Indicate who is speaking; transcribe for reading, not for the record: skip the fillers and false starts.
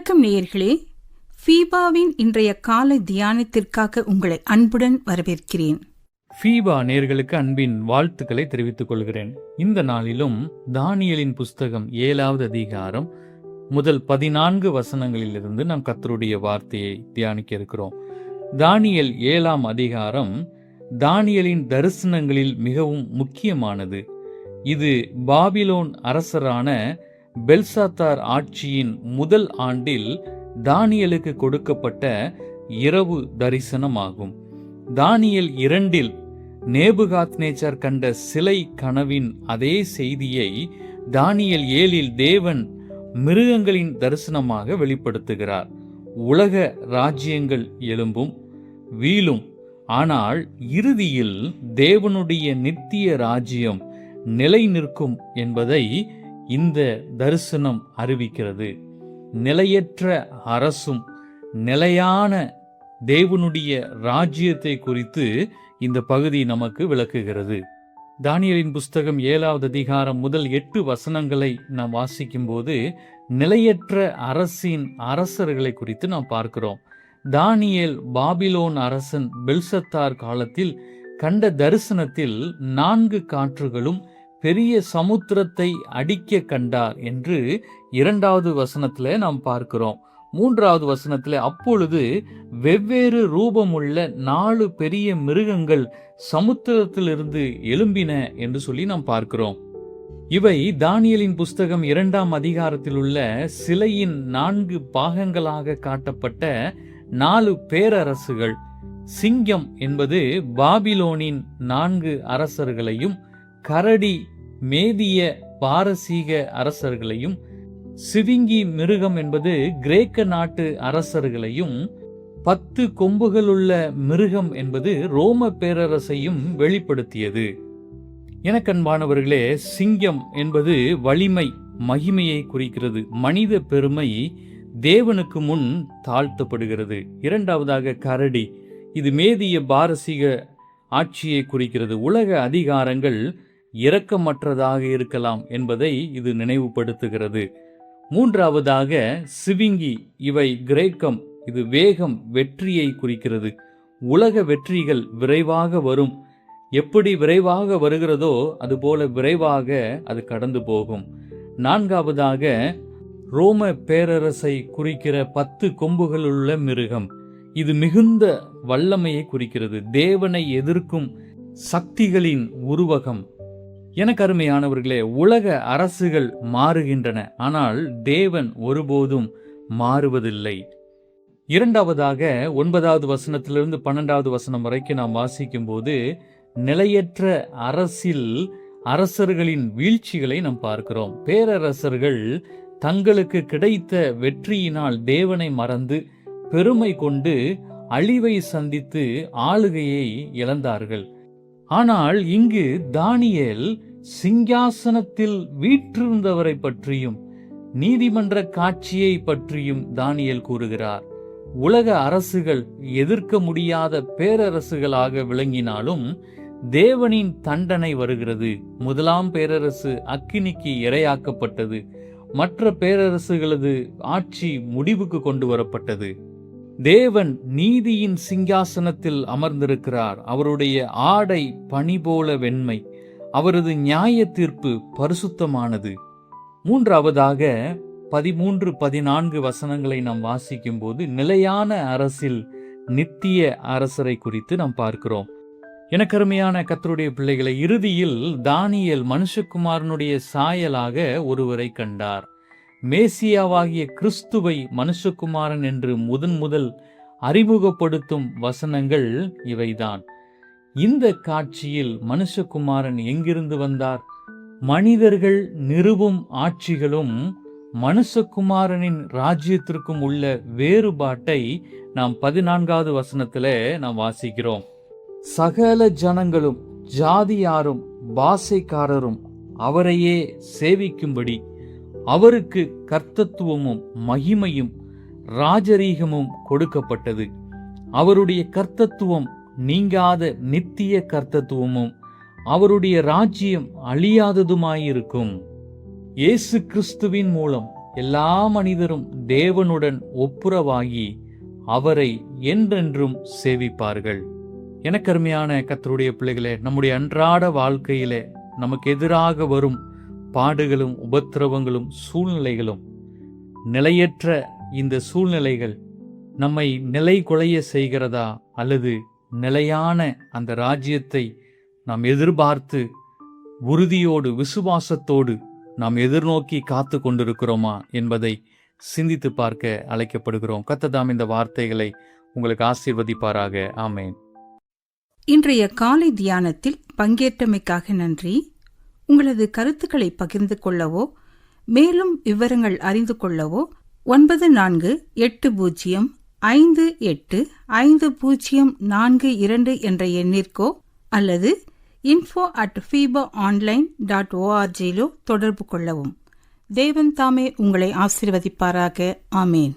Speaker 1: வணக்கம் நேயர்களே, ஃபீபாவின் இன்றைய காலை தியானத்திற்காக உங்களை அன்புடன் வரவேற்கிறேன்.
Speaker 2: ஃபீபா நேயர்களுக்கு அன்பின் வாழ்த்துக்களை தெரிவித்துக் கொள்கிறேன். இந்த நாளிலும் தானியேலின் புஸ்தகம் 7வது அதிகாரம் முதல் 14 வசனங்களிலிருந்து நாம் கர்த்தருடைய வார்த்தையை தியானிக்க இருக்கிறோம். தானியேல் 7ஆம் அதிகாரம் தானியேலின் தரிசனங்களில் மிகவும் முக்கியமானது. இது பாபிலோன் அரசரான பெல்சாத்தார் ஆட்சியின் முதல் ஆண்டில் தானியேலுக்கு கொடுக்கப்பட்ட இரவு தரிசனமாகும். தானியேல் 2இல் நேபுகாத்நேச்சார் கண்ட சிலை கனவின் அதே செய்தியை தானியேல் 7இல் தேவன் மிருகங்களின் தரிசனமாக வெளிப்படுத்துகிறார். உலக ராஜ்யங்கள் எழும்பும் வீழும், ஆனால் இறுதியில் தேவனுடைய நித்திய ராஜ்யம் நிலை நிற்கும் என்பதை இந்த தரிசனம் அறிவிக்கிறது. நிலையற்ற அரசும் நிலையான தேவனுடைய ராஜ்யத்தை குறித்து இந்த பகுதி நமக்கு விளக்குகிறது. தானியேலின் புஸ்தகம் 7வது அதிகாரம் முதல் 8 வசனங்களை நாம் வாசிக்கும் போது நிலையற்ற அரசின் அரசர்களை குறித்து நாம் பார்க்கிறோம். தானியேல் பாபிலோன் அரசன் பெல்சாத்தார் காலத்தில் கண்ட தரிசனத்தில் 4 காற்றுகளும் பெரிய சமுத்திரத்தை அடிக்க கண்டார் என்று 2வது வசனத்திலே நாம் பார்க்கிறோம். 3வது வசனத்திலே அப்பொழுது வெவ்வேறு ரூபமுள்ள 4 பெரிய மிருகங்கள் சமுத்திரத்திலிருந்து எழும்பின என்று சொல்லி நாம் பார்க்கிறோம். இவை தானியேலின் புஸ்தகம் 2ஆம் அதிகாரத்தில் உள்ள சிலையின் 4 பாகங்களாக காட்டப்பட்ட 4 பேரரசுகள். சிங்கம் என்பது பாபிலோனின் 4 அரசர்களையும், கரடி மேதிய பாரசீக அரசர்களையும், சிவிங்கி மிருகம் என்பது கிரேக்க நாட்டு அரசர்களையும், 10 கொம்புகளுள்ள மிருகம் என்பது ரோம பேரரசையும் வெளிப்படுத்தியது. எனக்கன்பானவர்களே, சிங்கம் என்பது வலிமை, மகிமையை குறிக்கிறது. மனித பெருமை தேவனுக்கு முன் தாழ்த்தப்படுகிறது. 2வதாக கரடி, இது மேதிய பாரசீக ஆட்சியை குறிக்கிறது. உலக அதிகாரங்கள் இரக்கமற்றதாக இருக்கலாம் என்பதை இது நினைவுபடுத்துகிறது. 3வதாக சிவிங்கி, இவை கிரேக்கம், இது வேகம், வெற்றியை குறிக்கிறது. உலக வெற்றிகள் விரைவாக வரும். எப்படி விரைவாக வருகிறதோ அதுபோல விரைவாக அது கடந்து போகும். 4வதாக ரோம பேரரசை குறிக்கிற 10 கொம்புகளுள்ள மிருகம், இது மிகுந்த வல்லமையை குறிக்கிறது. தேவனை எதிர்க்கும் சக்திகளின் உருவகம். எனக்கு அருமையானவர்களே, உலக அரசுகள் மாறுகின்றன, ஆனால் தேவன் ஒருபோதும் மாறுவதில்லை. 2வதாக 9வது வசனத்திலிருந்து 12வது வசனம் வரைக்கும் நாம் வாசிக்கும் போது நிலையற்ற அரசில் அரசர்களின் வீழ்ச்சிகளை நாம் பார்க்கிறோம். பேரரசர்கள் தங்களுக்கு கிடைத்த வெற்றியினால் தேவனை மறந்து பெருமை கொண்டு அழிவை சந்தித்து ஆளுகையை இழந்தார்கள். ஆனால் இங்கு தானியேல் சிங்காசனத்தில் வீற்றிருந்தவரை பற்றியும் நீதிமன்ற காட்சியை பற்றியும் தானியேல் கூறுகிறார். உலக அரசுகள் எதிர்க்க முடியாத பேரரசுகளாக விளங்கினாலும் தேவனின் தண்டனை வருகிறது. 1ஆம் பேரரசு அக்கினிக்கு இரையாக்கப்பட்டது. மற்ற பேரரசுகளது ஆட்சி முடிவுக்கு கொண்டு வரப்பட்டது. தேவன் நீதியின் சிங்காசனத்தில் அமர்ந்திருக்கிறார். அவருடைய ஆடை பனி போல வெண்மை, அவரது நியாய தீர்ப்பு பரிசுத்தமானது. 3வதாக 13, 14 வசனங்களை நாம் வாசிக்கும் போது நிலையான அரசில் நித்திய அரசரை குறித்து நாம் பார்க்கிறோம். எனக்கருமையான கர்த்தருடைய பிள்ளைகளை, இறுதியில் தானியேல் மனுஷகுமாரனுடைய சாயலாக ஒருவரை கண்டார். மேசியாவாகிய கிறிஸ்துவை மனுஷகுமாரன் என்று முதல் அறிமுகப்படுத்தும் வசனங்கள் இவைதான். இந்த காட்சியில் மனுஷகுமாரன் எங்கிருந்து வந்தார்? மனிதர்கள் நிறுவும் ஆட்சிகளும் மனுஷகுமாரனின் ராஜ்யத்திற்கும் உள்ள வேறுபாட்டை நாம் 14வது வசனத்திலே நாம் வாசிக்கிறோம். சகல ஜனங்களும் ஜாதியாரும் பாஷைக்காரரும் அவரையே சேவிக்கும்படி அவருக்கு கர்த்தத்துவமும் மகிமையும் ராஜரீகமும் கொடுக்கப்பட்டது. அவருடைய கர்த்தத்துவம் நீங்காத நித்திய கர்த்தத்துவமும் அவருடைய ராஜ்யம் அழியாததுமாயிருக்கும். இயேசு கிறிஸ்துவின் மூலம் எல்லா மனிதரும் தேவனுடன் ஒப்புரவாகி அவரை என்றென்றும் சேவிப்பார்கள். எனக்கருமையான கர்த்தருடைய பிள்ளைகளே, நம்முடைய அன்றாட வாழ்க்கையிலே நமக்கு எதிராக வரும் பாடுகளும் உபத்திரவங்களும் சூழ்நிலைகளும், நிலையற்ற இந்த சூழ்நிலைகள் நம்மை நிலை குலைய செய்கிறதா, அல்லது நிலையான அந்த ராஜ்யத்தை நாம் எதிர்பார்த்து உறுதியோடு விசுவாசத்தோடு நாம் எதிர்நோக்கி காத்து கொண்டிருக்கிறோமா என்பதை சிந்தித்து பார்க்க அழைக்கப்படுகிறோம். கர்த்தர் இந்த வார்த்தைகளை உங்களுக்கு ஆசீர்வதிப்பாராக. ஆமேன்.
Speaker 1: இன்றைய காலை தியானத்தில் பங்கேற்றமைக்காக நன்றி. உங்களது கருத்துக்களை பகிர்ந்து கொள்ளவோ மேலும் விவரங்கள் அறிந்து கொள்ளவோ 94585042 என்ற எண்ணிற்கோ அல்லது info@fibaonline.org தொடர்பு கொள்ளவும். தேவன் தாமே உங்களை ஆசீர்வதிப்பாராக. ஆமேன்.